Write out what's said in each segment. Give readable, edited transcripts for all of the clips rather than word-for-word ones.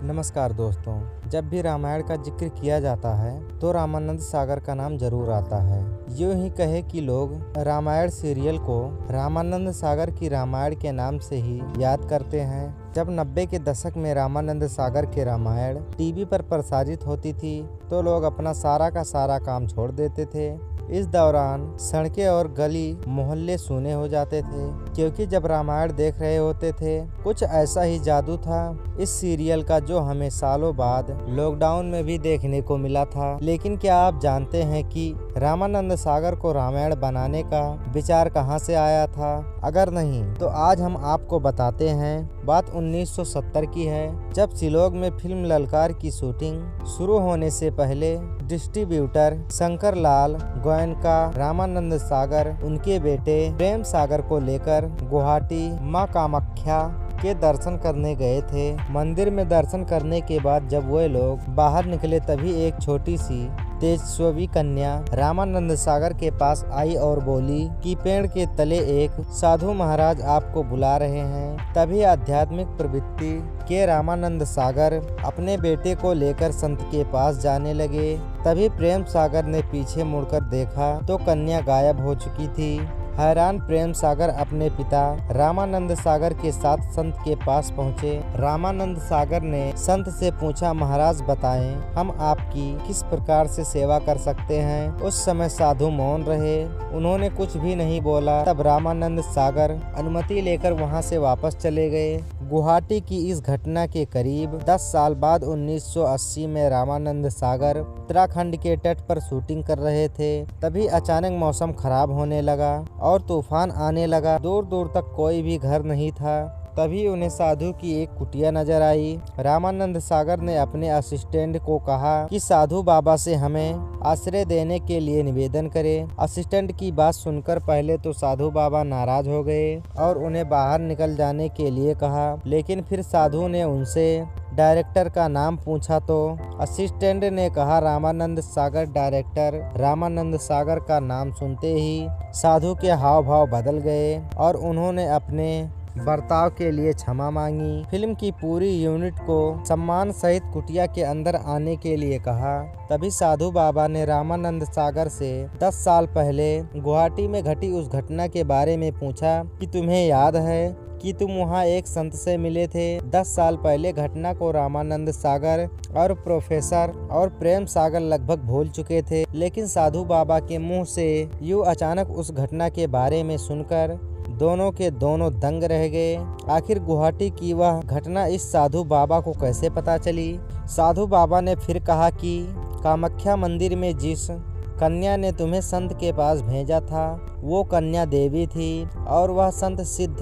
नमस्कार दोस्तों, जब भी रामायण का जिक्र किया जाता है तो रामानंद सागर का नाम जरूर आता है। यूं ही कहे कि लोग रामायण सीरियल को रामानंद सागर की रामायण के नाम से ही याद करते हैं। जब 90 के दशक में रामानंद सागर के रामायण टीवी पर प्रसारित होती थी तो लोग अपना सारा का सारा काम छोड़ देते थे। इस दौरान सड़कें और गली मोहल्ले सूने हो जाते थे, क्योंकि जब रामायण देख रहे होते थे कुछ ऐसा ही जादू था इस सीरियल का जो हमें सालों बाद लॉकडाउन में भी देखने को मिला था। लेकिन क्या आप जानते हैं कि रामानंद सागर को रामायण बनाने का विचार कहां से आया था? अगर नहीं तो आज हम आपको बताते हैं। बात 1970 की है, जब शिलोंग में फिल्म ललकार की शूटिंग शुरू होने से पहले डिस्ट्रीब्यूटर शंकर लाल गोयनका रामानंद सागर उनके बेटे प्रेम सागर को लेकर गुवाहाटी मां कामाख्या के दर्शन करने गए थे। मंदिर में दर्शन करने के बाद जब वे लोग बाहर निकले तभी एक छोटी सी तेजस्वी कन्या रामानंद सागर के पास आई और बोली कि पेड़ के तले एक साधु महाराज आपको बुला रहे हैं। तभी आध्यात्मिक प्रवृत्ति के रामानंद सागर अपने बेटे को लेकर संत के पास जाने लगे। तभी प्रेम सागर ने पीछे मुड़कर देखा तो कन्या गायब हो चुकी थी। हैरान प्रेम सागर अपने पिता रामानंद सागर के साथ संत के पास पहुँचे। रामानंद सागर ने संत से पूछा, महाराज बताएं हम आपकी किस प्रकार से सेवा कर सकते हैं। उस समय साधु मौन रहे, उन्होंने कुछ भी नहीं बोला। तब रामानंद सागर अनुमति लेकर वहां से वापस चले गए। गुवाहाटी की इस घटना के करीब 10 साल बाद 1980 में रामानंद सागर उत्तराखंड के तट पर शूटिंग कर रहे थे। तभी अचानक मौसम खराब होने लगा और तूफान आने लगा। दूर दूर तक कोई भी घर नहीं था। तभी उन्हें साधु की एक कुटिया नजर आई। रामानंद सागर ने अपने असिस्टेंट को कहा कि साधु बाबा से हमें आश्रय देने के लिए निवेदन करें। असिस्टेंट की बात सुनकर पहले तो साधु बाबा नाराज हो गए और उन्हें बाहर निकल जाने के लिए कहा, लेकिन फिर साधु ने उनसे डायरेक्टर का नाम पूछा तो असिस्टेंट ने कहा रामानंद सागर। डायरेक्टर रामानंद सागर का नाम सुनते ही साधु के हाव भाव बदल गए और उन्होंने अपने बर्ताव के लिए क्षमा मांगी। फिल्म की पूरी यूनिट को सम्मान सहित कुटिया के अंदर आने के लिए कहा। तभी साधु बाबा ने रामानंद सागर से 10 साल पहले गुवाहाटी में घटी उस घटना के बारे में पूछा कि तुम्हें याद है कि तुम वहां एक संत से मिले थे। 10 साल पहले घटना को रामानंद सागर और प्रोफेसर और प्रेम सागर लगभग भूल चुके थे, लेकिन साधु बाबा के मुंह से यूं अचानक उस घटना के बारे में सुनकर दोनों के दोनों दंग रह गए। आखिर गुवाहाटी की वह घटना इस साधु बाबा को कैसे पता चली? साधु बाबा ने फिर कहा कि कामाख्या मंदिर में जिस कन्या ने तुम्हें संत के पास भेजा था वो कन्या देवी थी और वह संत सिद्ध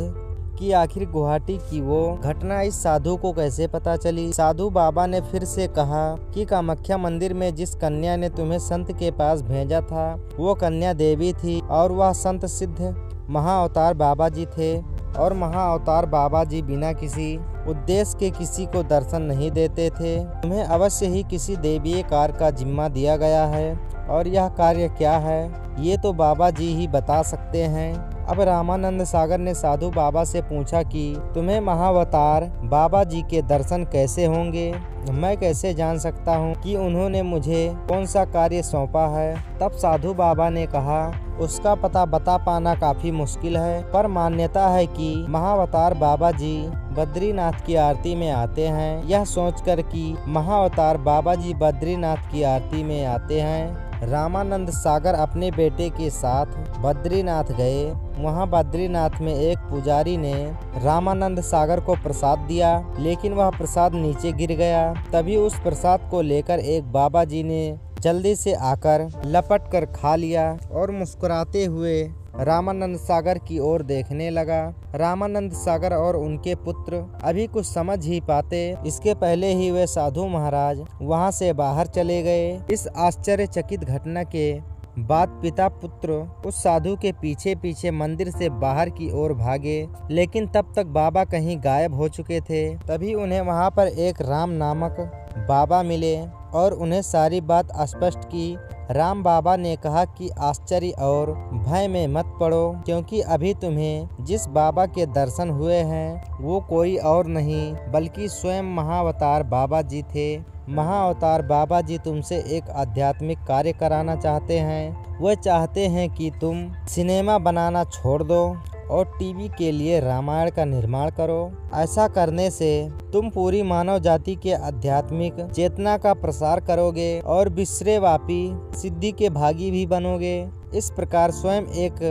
कि आखिर गुवाहाटी की वो घटना इस साधु को कैसे पता चली? साधु बाबा ने फिर से कहा कि कामाख्या मंदिर में जिस कन्या ने तुम्हें संत के पास भेजा था वो कन्या देवी थी और वह संत सिद्ध महाअवतार बाबा जी थे और महाअवतार बाबा जी बिना किसी उद्देश्य के किसी को दर्शन नहीं देते थे। तुम्हें अवश्य ही किसी दैवीय कार्य का जिम्मा दिया गया है और यह कार्य क्या है ये तो बाबा जी ही बता सकते हैं। अब रामानंद सागर ने साधु बाबा से पूछा कि तुम्हें महाअवतार बाबा जी के दर्शन कैसे होंगे? मैं कैसे जान सकता हूँ कि उन्होंने मुझे कौन सा कार्य सौंपा है? तब साधु बाबा ने कहा उसका पता बता पाना काफी मुश्किल है, पर मान्यता है कि महाअवतार बाबा जी बद्रीनाथ की आरती में आते हैं। यह सोचकर कि महाअवतार बाबा जी बद्रीनाथ की आरती में आते हैं, रामानंद सागर अपने बेटे के साथ बद्रीनाथ गए। वहां बद्रीनाथ में एक पुजारी ने रामानंद सागर को प्रसाद दिया, लेकिन वह प्रसाद नीचे गिर गया। तभी उस प्रसाद को लेकर एक बाबा जी ने जल्दी से आकर लपट कर खा लिया और मुस्कुराते हुए रामानंद सागर की ओर देखने लगा। रामानंद सागर और उनके पुत्र अभी कुछ समझ ही पाते, इसके पहले ही वे साधु महाराज वहां से बाहर चले गए। इस आश्चर्यचकित घटना के बाद पिता पुत्र उस साधु के पीछे पीछे मंदिर से बाहर की ओर भागे, लेकिन तब तक बाबा कहीं गायब हो चुके थे। तभी उन्हें वहां पर एक राम नामक बाबा मिले और उन्हें सारी बात स्पष्ट की। राम बाबा ने कहा कि आश्चर्य और भय में मत पड़ो, क्योंकि अभी तुम्हें जिस बाबा के दर्शन हुए हैं वो कोई और नहीं बल्कि स्वयं महाअवतार बाबा जी थे। महाअवतार बाबा जी तुमसे एक आध्यात्मिक कार्य कराना चाहते हैं। वह चाहते हैं कि तुम सिनेमा बनाना छोड़ दो और टीवी के लिए रामायण का निर्माण करो। ऐसा करने से तुम पूरी मानव जाति के आध्यात्मिक चेतना का प्रसार करोगे और विश्वव्यापी सिद्धि के भागी भी बनोगे। इस प्रकार स्वयं एक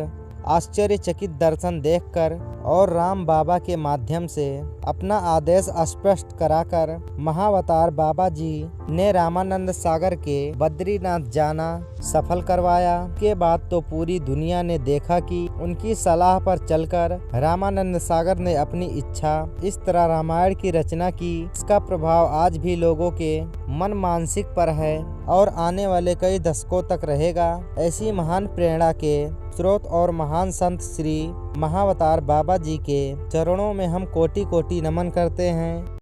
आश्चर्यचकित दर्शन देखकर और राम बाबा के माध्यम से अपना आदेश स्पष्ट कराकर महाअवतार बाबा जी ने रामानंद सागर के बद्रीनाथ जाना सफल करवाया। के बाद तो पूरी दुनिया ने देखा कि उनकी सलाह पर चलकर रामानंद सागर ने अपनी इच्छा इस तरह रामायण की रचना की। इसका प्रभाव आज भी लोगों के मन मानसिक पर है और आने वाले कई दशकों तक रहेगा। ऐसी महान प्रेरणा के स्रोत और महान संत श्री महाअवतार बाबा जी के चरणों में हम कोटि कोटि नमन करते हैं।